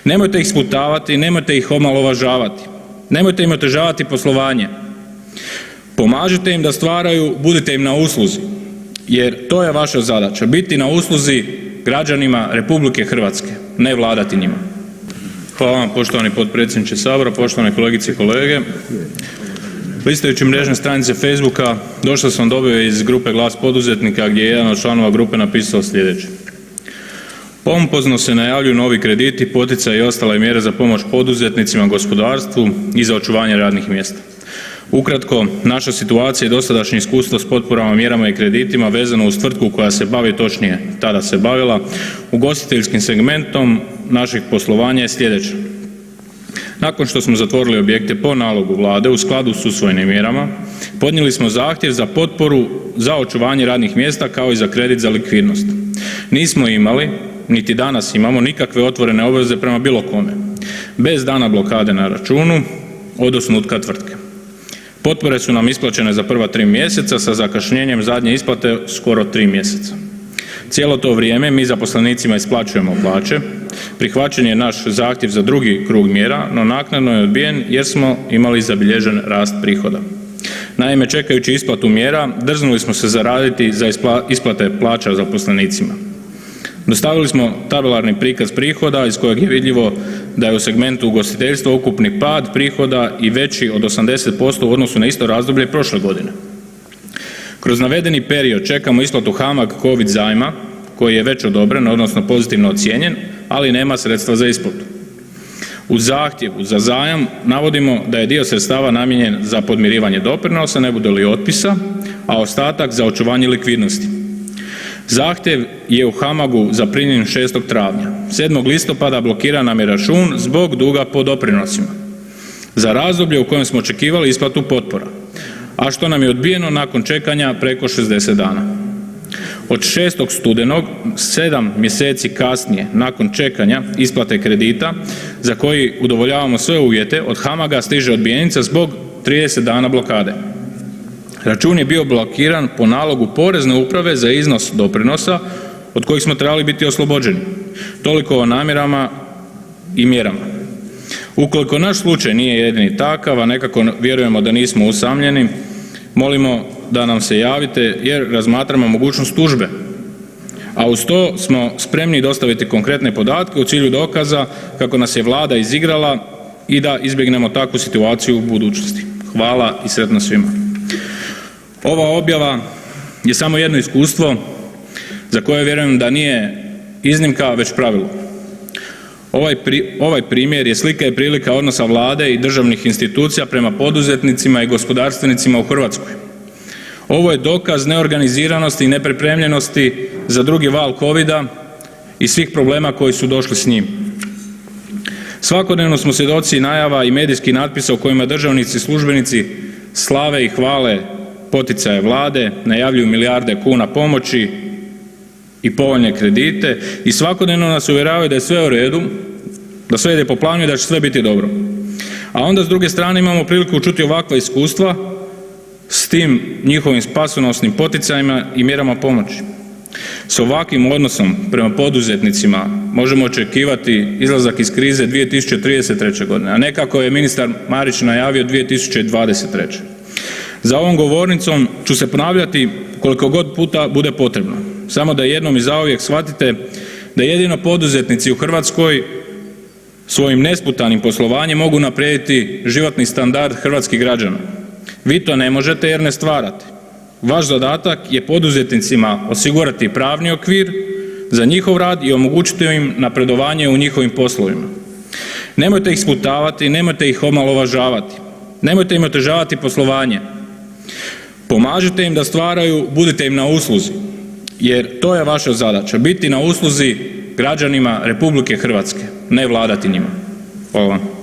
Nemojte ih sputavati, nemojte ih omalovažavati, nemojte im otežavati poslovanje. Pomažite im da stvaraju, budite im na usluzi, jer to je vaša zadaća, biti na usluzi građanima RH, ne vladati njima. Hvala vam poštovani potpredsjedniče Sabora, poštovane kolegice i kolege. Listajući mrežne stranice Facebooka došao sam do objave iz grupe Glas poduzetnika gdje je jedan od članova grupe napisao sljedeće. Pompozno se najavljuju novi krediti, poticaji i ostale mjere za pomoć poduzetnicima, gospodarstvu i za očuvanje radnih mjesta. Ukratko, naša situacija i dosadašnje iskustvo s potporama, mjerama i kreditima vezano uz tvrtku koja se bavi, točnije tada se bavila, ugostiteljskim segmentom našeg poslovanja je sljedeće. Nakon što smo zatvorili objekte po nalogu Vlade u skladu s usvojenim mjerama, podnijeli smo zahtjev za potporu za očuvanje radnih mjesta kao i za kredit za likvidnost. Nismo imali, niti danas imamo nikakve otvorene obveze prema bilo kome, bez dana blokade na računu od osnutka tvrtke. Potpore su nam isplaćene za prva 3 mjeseca sa zakašnjenjem zadnje isplate skoro 3 mjeseca. Cijelo to vrijeme mi zaposlenicima isplaćujemo plaće, prihvaćen je naš zahtjev za drugi krug mjera, no naknadno je odbijen jer smo imali zabilježen rast prihoda. Naime, čekajući isplatu mjera, drznuli smo se zaraditi za isplate plaća zaposlenicima. Dostavili smo tabelarni prikaz prihoda iz kojeg je vidljivo da je u segmentu ugostiteljstva ukupni pad prihoda i veći od 80% u odnosu na isto razdoblje prošle godine. Kroz navedeni period čekamo isplatu HAMAG COVID zajma koji je već odobren, odnosno pozitivno ocijenjen, ali nema sredstva za isplatu. U zahtjevu za zajam navodimo da je dio sredstava namijenjen za podmirivanje doprinosa, ne bude li otpisa, a ostatak za očuvanje likvidnosti. Zahtjev je u HAMAG-u zaprimljen 6. travnja. 7. listopada blokiran nam je račun zbog duga po doprinosima za razdoblje u kojem smo očekivali isplatu potpora, a što nam je odbijeno nakon čekanja preko 60 dana. Od 6. studenog, 7 mjeseci kasnije, nakon čekanja isplate kredita za koji udovoljavamo sve uvjete, od HAMAG-a stiže odbijenica zbog 30 dana blokade. Račun je bio blokiran po nalogu Porezne uprave za iznos doprinosa od kojih smo trebali biti oslobođeni. Toliko o namjerama i mjerama. Ukoliko naš slučaj nije jedini takav, a nekako vjerujemo da nismo usamljeni, molimo da nam se javite jer razmatramo mogućnost tužbe. A uz to smo spremni dostaviti konkretne podatke u cilju dokaza kako nas je Vlada izigrala i da izbjegnemo takvu situaciju u budućnosti. Hvala i sretno svima. Ova objava je samo jedno iskustvo za koje vjerujem da nije iznimka već pravilo. Ovaj primjer je slika i prilika odnosa Vlade i državnih institucija prema poduzetnicima i gospodarstvenicima u Hrvatskoj. Ovo je dokaz neorganiziranosti i nepripremljenosti za drugi val Covida i svih problema koji su došli s njim. Svakodnevno smo svjedoci najava i medijskih natpisa u kojima državnici i službenici slave i hvale poticaje Vlade, najavljuju milijarde kuna pomoći i povoljne kredite i svakodnevno nas uvjeravaju da je sve u redu, da sve ide po planu i da će sve biti dobro. A onda s druge strane imamo priliku čuti ovakva iskustva s tim njihovim spasonosnim poticajima i mjerama pomoći. S ovakvim odnosom prema poduzetnicima možemo očekivati izlazak iz krize 2033. godine, a ne kako je ministar Marić najavio 2023. Za ovom govornicom ću se ponavljati koliko god puta bude potrebno. Samo da jednom i zauvijek shvatite da jedino poduzetnici u Hrvatskoj svojim nesputanim poslovanjem mogu unaprijediti životni standard hrvatskih građana. Vi to ne možete jer ne stvarate. Vaš zadatak je poduzetnicima osigurati pravni okvir za njihov rad i omogućiti im napredovanje u njihovim poslovima. Nemojte ih sputavati, nemojte ih omalovažavati, nemojte im otežavati poslovanje. Pomažite im da stvaraju, budite im na usluzi, jer to je vaša zadaća, biti na usluzi građanima RH, ne vladati njima. Hvala vam.